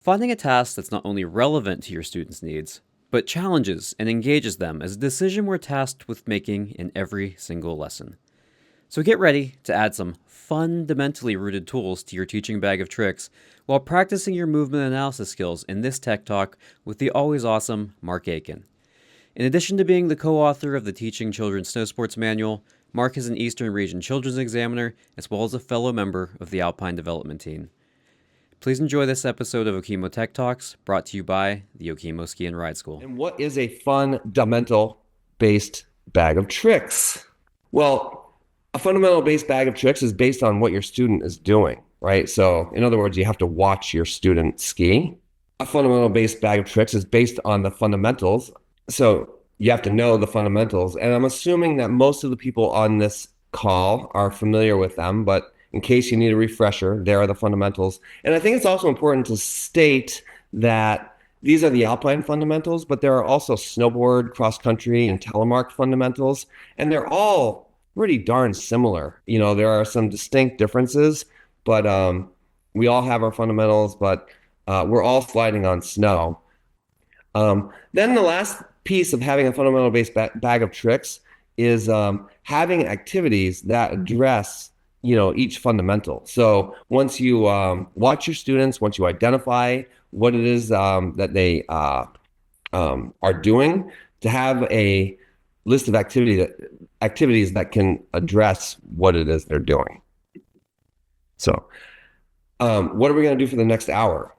Finding a task that's not only relevant to your students' needs, but challenges and engages them is a decision we're tasked with making in every single lesson. So get ready to add some fundamentally rooted tools to your teaching bag of tricks while practicing your movement analysis skills in this Tech Talk with the always awesome Mark Aiken. In addition to being the co-author of the Teaching Children Snowsports Manual, Mark is an Eastern Region Children's Examiner as well as a fellow member of the Alpine Development Team. Please enjoy this episode of Okemo Tech Talks, brought to you by the Okemo Ski Ride School. And what is a fundamental-based bag of tricks? Well, a fundamental-based bag of tricks is based on what your student is doing, right? So, in other words, you have to watch your student ski. A fundamental-based bag of tricks is based on the fundamentals. So, you have to know the fundamentals. And I'm assuming that most of the people on this call are familiar with them, but in case you need a refresher, there are the fundamentals. And I think it's also important to state that these are the Alpine fundamentals, but there are also snowboard, cross-country, and telemark fundamentals, and they're all pretty darn similar. You know, there are some distinct differences, but we all have our fundamentals, but we're all sliding on snow. Then the last piece of having a fundamental-based bag of tricks is having activities that address each fundamental. So once you watch your students, once you identify what it is that they are doing, to have a list of activities that can address what it is they're doing. So what are we going to do for the next hour?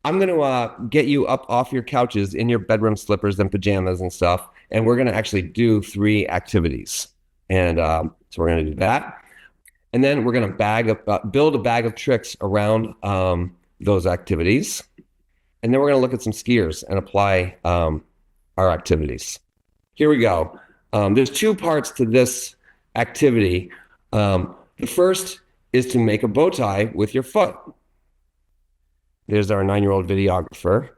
I'm going to get you up off your couches in your bedroom slippers and pajamas and stuff, and we're going to actually do 3 activities. And so we're going to do that. And then we're going to build a bag of tricks around those activities. And then we're going to look at some skiers and apply our activities. Here we go. There's 2 parts to this activity. The first is to make a bow tie with your foot. There's our 9-year-old videographer.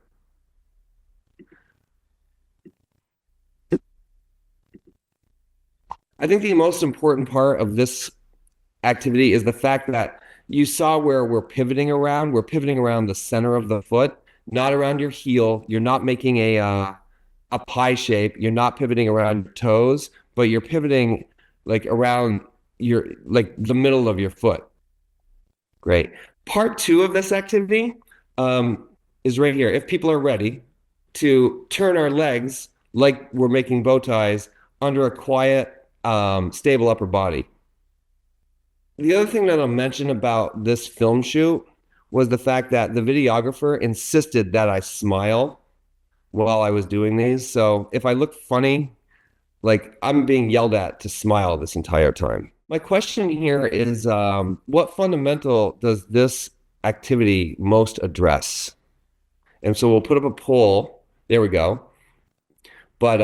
I think the most important part of this activity is the fact that you saw where we're pivoting around. We're pivoting around the center of the foot, not around your heel. You're not making a pie shape. You're not pivoting around your toes, but you're pivoting like around the middle of your foot. Great. Part 2 of this activity is right here. If people are ready to turn our legs like we're making bow ties under a quiet, stable upper body. The other thing that I'll mention about this film shoot was the fact that the videographer insisted that I smile while I was doing these. So if I look funny, like I'm being yelled at to smile this entire time. My question here is, what fundamental does this activity most address? And so we'll put up a poll. There we go. But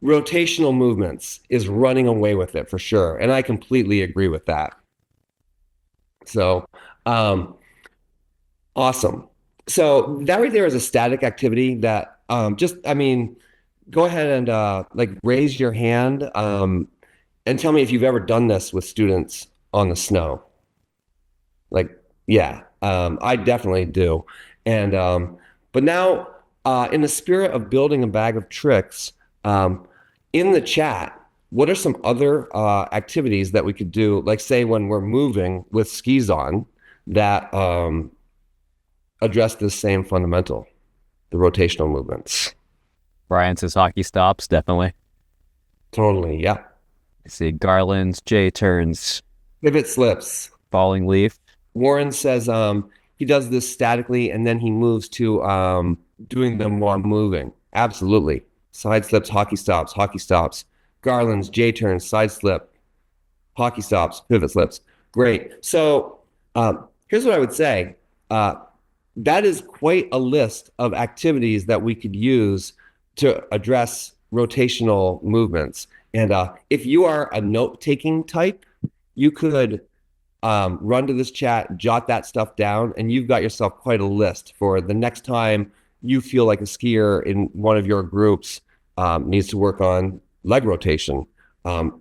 rotational movements is running away with it for sure. And I completely agree with that. So, awesome. So that right there is a static activity that go ahead and raise your hand and tell me if you've ever done this with students on the snow. I definitely do. And but now, in the spirit of building a bag of tricks, in the chat, what are some other activities that we could do, like say when we're moving with skis on, that address this same fundamental, the rotational movements? Brian says hockey stops, definitely. Totally, yeah. I see garlands, J-turns. Pivot slips. Falling leaf. Warren says he does this statically and then he moves to doing them while moving. Absolutely. Side slips, hockey stops. Garlands, J-turns, side slip, hockey stops, pivot slips. Great. So here's what I would say. That is quite a list of activities that we could use to address rotational movements. And if you are a note-taking type, you could run to this chat, jot that stuff down, and you've got yourself quite a list for the next time you feel like a skier in one of your groups needs to work on leg rotation.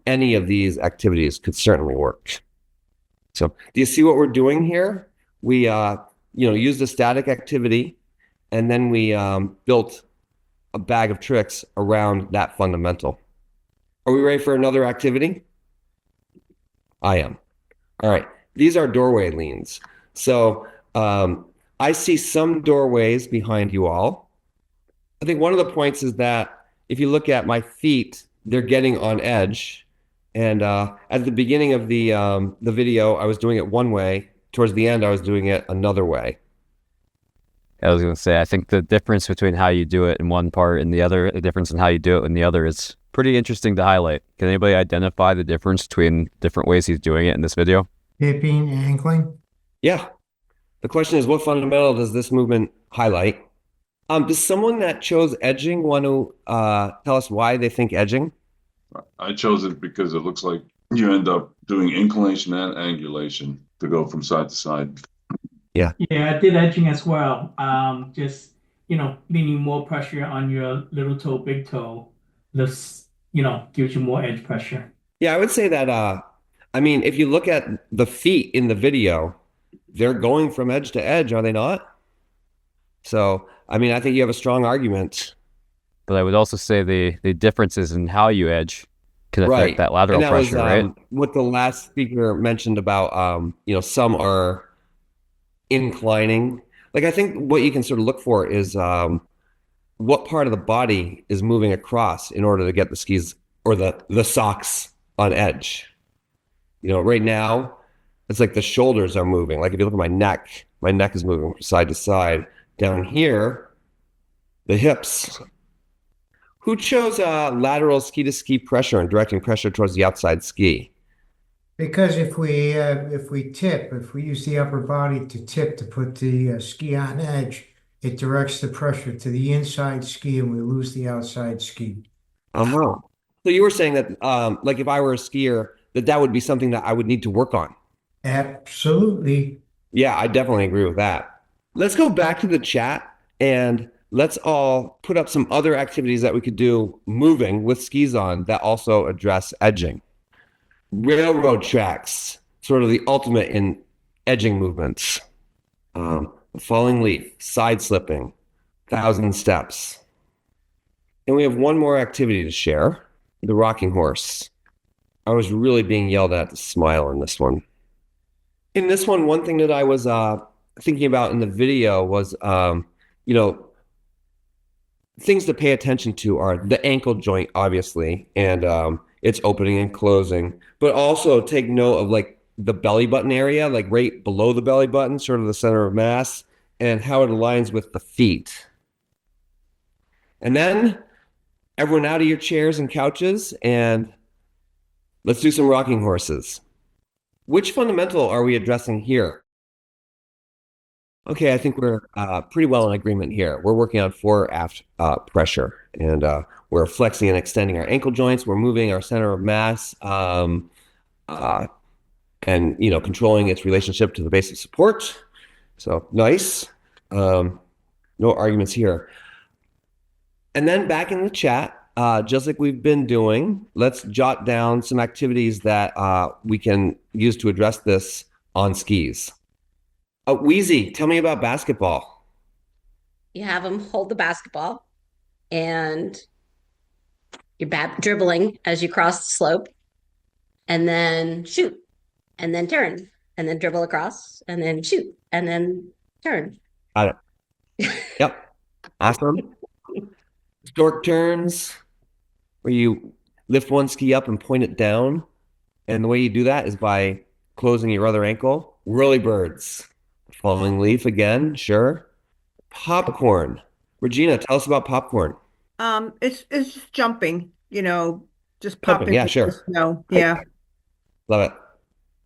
Any of these activities could certainly work. So do you see what we're doing here? We use the static activity and then we built a bag of tricks around that fundamental. Are we ready for another activity? I am. All right. These are doorway leans. So I see some doorways behind you all. I think one of the points is that if you look at my feet, they're getting on edge. And at the beginning of the video, I was doing it one way. Towards the end, I was doing it another way. I was going to say, I think the difference between how you do it in one part and the other, the difference in how you do it in the other is pretty interesting to highlight. Can anybody identify the difference between different ways he's doing it in this video? Tipping, ankling. Yeah. The question is, what fundamental does this movement highlight? Does someone that chose edging want to tell us why they think edging? I chose it because it looks like you end up doing inclination and angulation to go from side to side. Yeah, I did edging as well. Just, leaning more pressure on your little toe, big toe. This, gives you more edge pressure. Yeah, I would say that, if you look at the feet in the video, they're going from edge to edge, are they not? So, I think you have a strong argument. But I would also say the differences in how you edge can affect that lateral pressure, right? What the last speaker mentioned about, some are inclining. Like, I think what you can sort of look for is what part of the body is moving across in order to get the skis or the socks on edge. Right now, it's like the shoulders are moving. Like if you look at my neck is moving from side to side. Down here, the hips. Who chose lateral ski-to-ski pressure and directing pressure towards the outside ski? Because if we use the upper body to tip to put the ski on edge, it directs the pressure to the inside ski and we lose the outside ski. Uh-huh. So you were saying that, like if I were a skier, that would be something that I would need to work on. Absolutely. Yeah, I definitely agree with that. Let's go back to the chat and let's all put up some other activities that we could do moving with skis on that also address edging. Railroad tracks, sort of the ultimate in edging movements. Falling leaf, side slipping, 1,000 steps. And we have one more activity to share, the rocking horse. I was really being yelled at to smile in this one. In this one thing that I was thinking about in the video was, things to pay attention to are the ankle joint, obviously, and its opening and closing, but also take note of like the belly button area, like right below the belly button, sort of the center of mass, and how it aligns with the feet. And then everyone out of your chairs and couches, and let's do some rocking horses. Which fundamental are we addressing here? Okay, I think we're pretty well in agreement here. We're working on fore aft pressure, and we're flexing and extending our ankle joints. We're moving our center of mass, and controlling its relationship to the base of support. So nice. No arguments here. And then back in the chat, just like we've been doing, let's jot down some activities that we can use to address this on skis. Wheezy, tell me about basketball. You have them hold the basketball and you're dribbling as you cross the slope and then shoot and then turn and then dribble across and then shoot and then turn. Got it. Yep. Awesome. Stork turns, where you lift one ski up and point it down. And the way you do that is by closing your other ankle. Whirly birds. Falling leaf again, sure. Popcorn. Regina, tell us about popcorn. It's just jumping, just popping. Yeah, sure. Snow. Yeah. Love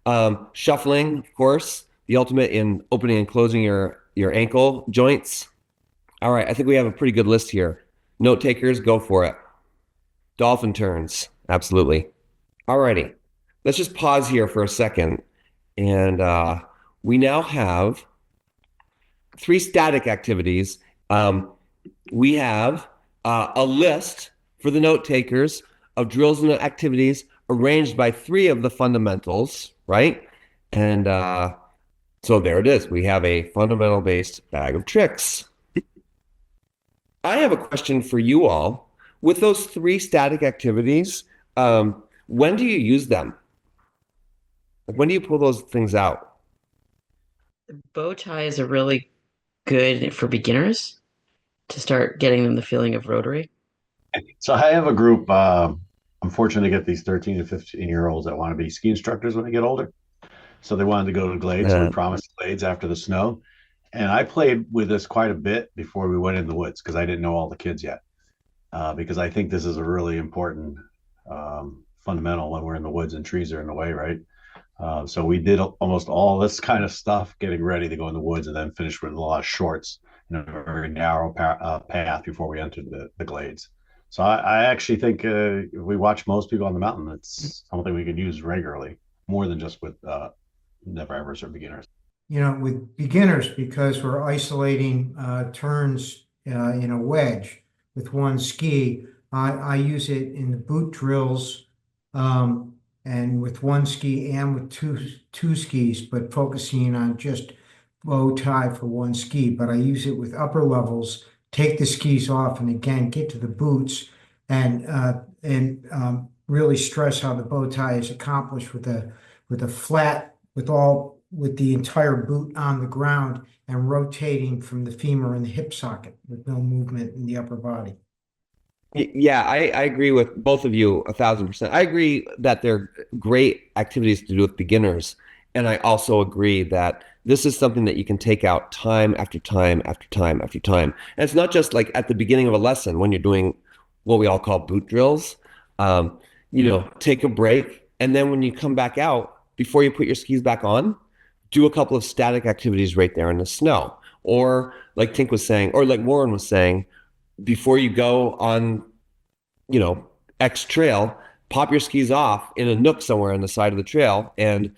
it. Shuffling, of course, the ultimate in opening and closing your ankle joints. All right, I think we have a pretty good list here. Note takers, go for it. Dolphin turns, absolutely. All righty, let's just pause here for a second. And we now have 3 static activities. We have a list for the note takers of drills and activities arranged by 3 of the fundamentals, right? And so there it is. We have a fundamental-based bag of tricks. I have a question for you all. With those three static activities, when do you use them? Like, when do you pull those things out? Bow ties are really good for beginners to start getting them the feeling of rotary. So I have a group. I'm fortunate to get these 13 to 15-year-olds that want to be ski instructors when they get older. So they wanted to go to Glades. So we Uh, promised Glades after the snow. And I played with this quite a bit before we went in the woods because I didn't know all the kids yet. Because I think this is a really important fundamental when we're in the woods and trees are in the way, right? So we did almost all this kind of stuff, getting ready to go in the woods, and then finished with a lot of shorts in a very narrow path before we entered the glades. So I actually think if we watch most people on the mountain, it's something we could use regularly, more than just with never evers or beginners. With beginners, because we're isolating turns in a wedge with one ski, I use it in the boot drills, and with one ski and with two skis, but focusing on just bow tie for one ski. But I use it with upper levels, take the skis off, and again get to the boots and really stress how the bow tie is accomplished with a flat with the entire boot on the ground and rotating from the femur and the hip socket with no movement in the upper body. Yeah, I agree with both of you 1,000%. I agree that they're great activities to do with beginners. And I also agree that this is something that you can take out time after time after time after time. And it's not just like at the beginning of a lesson when you're doing what we all call boot drills. Take a break. And then when you come back out, before you put your skis back on, do a couple of static activities right there in the snow. Or like Tink was saying, or like Warren was saying, before you go on, X trail, pop your skis off in a nook somewhere on the side of the trail and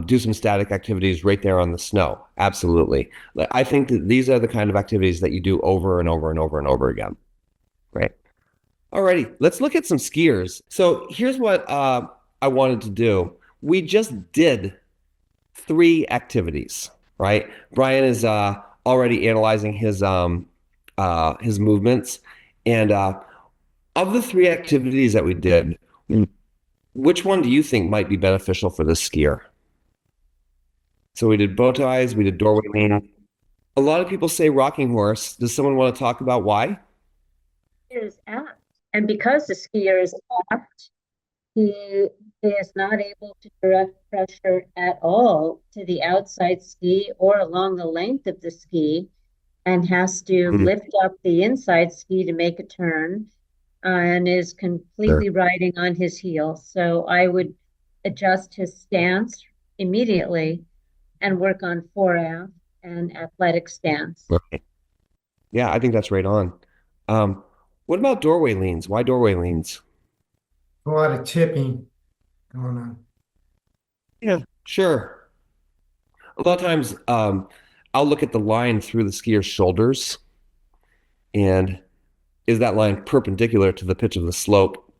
do some static activities right there on the snow. Absolutely. I think that these are the kind of activities that you do over and over and over and over again. Right. Alrighty, let's look at some skiers. So here's what I wanted to do. We just did 3 activities, right? Brian is already analyzing his movements, and of the 3 activities that we did, which one do you think might be beneficial for this skier? So we did bow ties, we did doorway lean. A lot of people say rocking horse. Does someone want to talk about why? Is apt. And because the skier is apt, he is not able to direct pressure at all to the outside ski or along the length of the ski, and has to lift up the inside ski to make a turn, and is completely riding on his heel. So I would adjust his stance immediately and work on forearm and athletic stance. Right. Yeah, I think that's right on. What about doorway leans? Why doorway leans? A lot of tipping going on. Yeah, sure. A lot of times, I'll look at the line through the skier's shoulders, and is that line perpendicular to the pitch of the slope?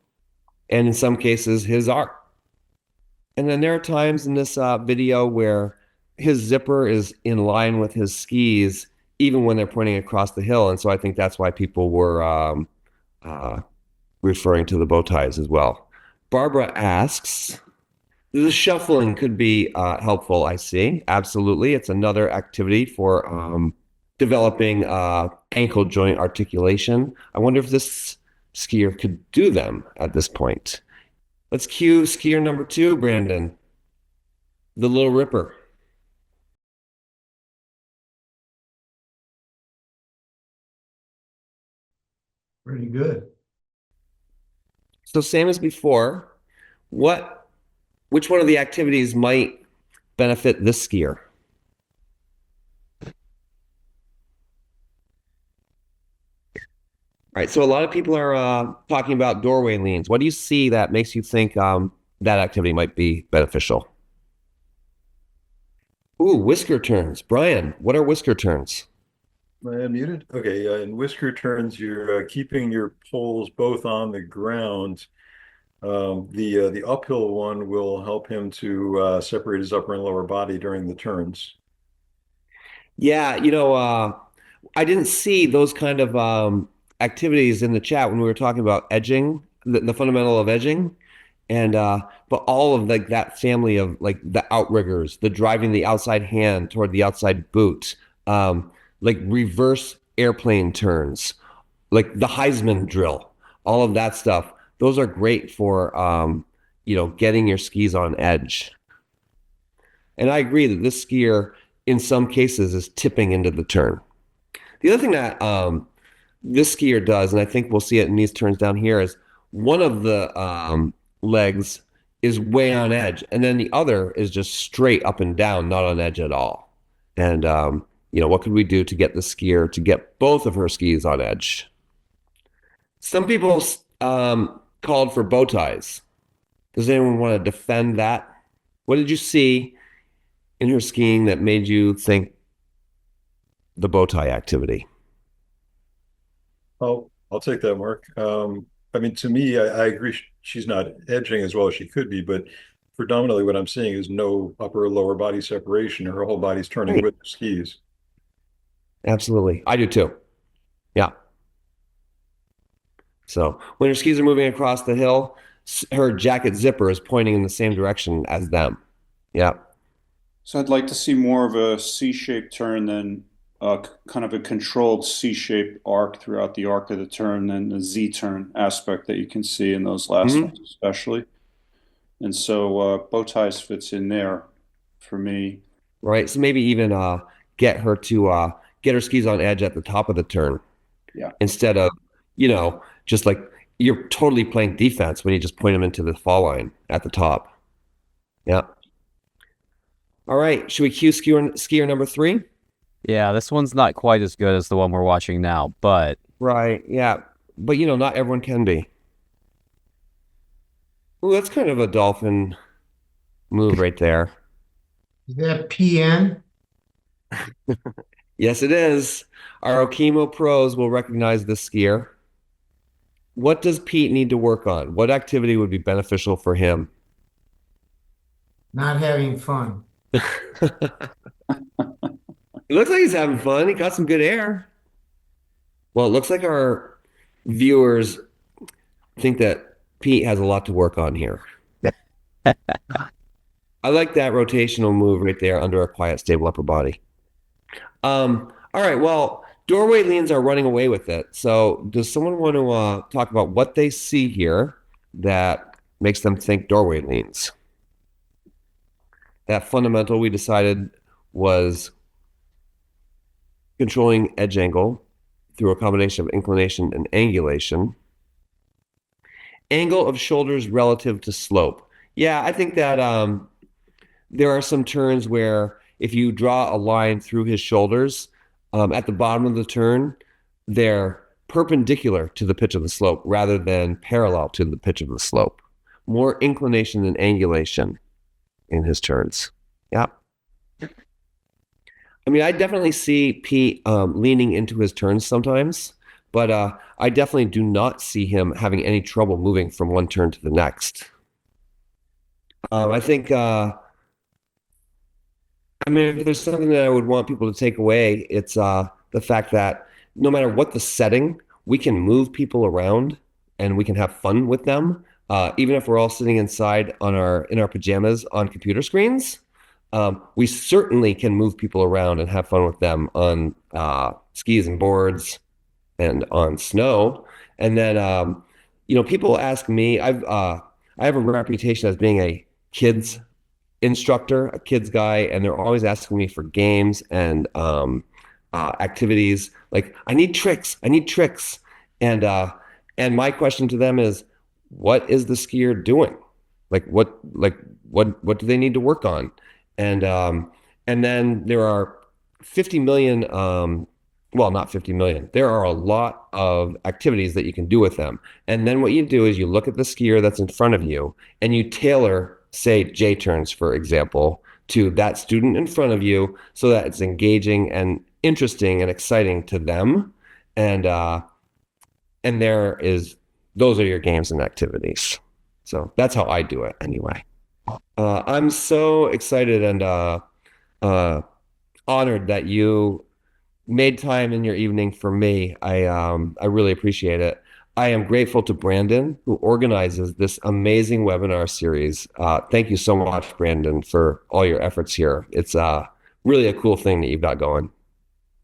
And in some cases, his are. And then there are times in this video where his zipper is in line with his skis, even when they're pointing across the hill. And so I think that's why people were referring to the bow ties as well. Barbara asks, the shuffling could be helpful, I see. Absolutely. It's another activity for developing ankle joint articulation. I wonder if this skier could do them at this point. Let's cue skier number 2, Brandon. The Little Ripper. Pretty good. So same as before, which one of the activities might benefit this skier? All right, so a lot of people are talking about doorway leans. What do you see that makes you think that activity might be beneficial? Ooh, whisker turns. Brian, what are whisker turns? Am I unmuted? Okay, in whisker turns, you're keeping your poles both on the ground. The uphill one will help him to separate his upper and lower body during the turns. Yeah, I didn't see those kind of activities in the chat when we were talking about edging, the fundamental of edging. And but all of like that family of like the outriggers, the driving the outside hand toward the outside boot, like reverse airplane turns, like the Heisman drill, all of that stuff. Those are great for getting your skis on edge. And I agree that this skier in some cases is tipping into the turn. The other thing that this skier does, and I think we'll see it in these turns down here, is one of the legs is way on edge, and then the other is just straight up and down, not on edge at all. And what could we do to get the skier to get both of her skis on edge? Some people called for bow ties. Does anyone want to defend that? What did you see in her skiing that made you think the bow tie activity? I'll take that, Mark. I mean, to me, I agree she's not edging as well as she could be, but predominantly what I'm seeing is no upper or lower body separation. Her whole body's turning with the skis. Absolutely. I do too. Yeah. So when her skis are moving across the hill, her jacket zipper is pointing in the same direction as them. Yeah. So I'd like to see more of a C-shaped turn than kind of a controlled C-shaped arc throughout the arc of the turn and the Z-turn aspect that you can see in those last ones especially. And so bow ties fits in there for me. Right. So maybe even get her to get her skis on edge at the top of the turn. Yeah. Instead of, just like you're totally playing defense when you just point them into the fall line at the top. Yeah. All right. Should we cue skier number 3? Yeah, this one's not quite as good as the one we're watching now, but... Right, yeah. But, not everyone can be. Ooh, that's kind of a dolphin move right there. Is that PN? Yes, it is. Our Okemo pros will recognize this skier. What does Pete need to work on? What activity would be beneficial for him? Not having fun. It looks like he's having fun. He got some good air. Well, it looks like our viewers think that Pete has a lot to work on here. I like that rotational move right there under a quiet, stable upper body. All right, well, doorway leans are running away with it. So does someone want to talk about what they see here that makes them think doorway leans? That fundamental we decided was controlling edge angle through a combination of inclination and angulation. Angle of shoulders relative to slope. Yeah, I think that there are some turns where if you draw a line through his shoulders at the bottom of the turn, they're perpendicular to the pitch of the slope rather than parallel to the pitch of the slope. More inclination than angulation in his turns. Yeah. I mean, I definitely see Pete leaning into his turns sometimes, but I definitely do not see him having any trouble moving from one turn to the next. I think, if there's something that I would want people to take away, it's the fact that no matter what the setting, we can move people around and we can have fun with them, even if we're all sitting inside in our pajamas on computer screens. We certainly can move people around and have fun with them on skis and boards and on snow. And then, people ask me, I have a reputation as being a kids instructor, a kids guy, and they're always asking me for games and activities. Like, I need tricks. And my question to them is, what is the skier doing? What do they need to work on? And then there are 50 million, well, not 50 million. There are a lot of activities that you can do with them. And then what you do is you look at the skier that's in front of you and you tailor, say, J turns, for example, to that student in front of you so that it's engaging and interesting and exciting to them. And those are your games and activities. So that's how I do it anyway. I'm so excited and honored that you made time in your evening for me. I really appreciate it. I am grateful to Brandon, who organizes this amazing webinar series. Thank you so much, Brandon, for all your efforts here. It's really a cool thing that you've got going.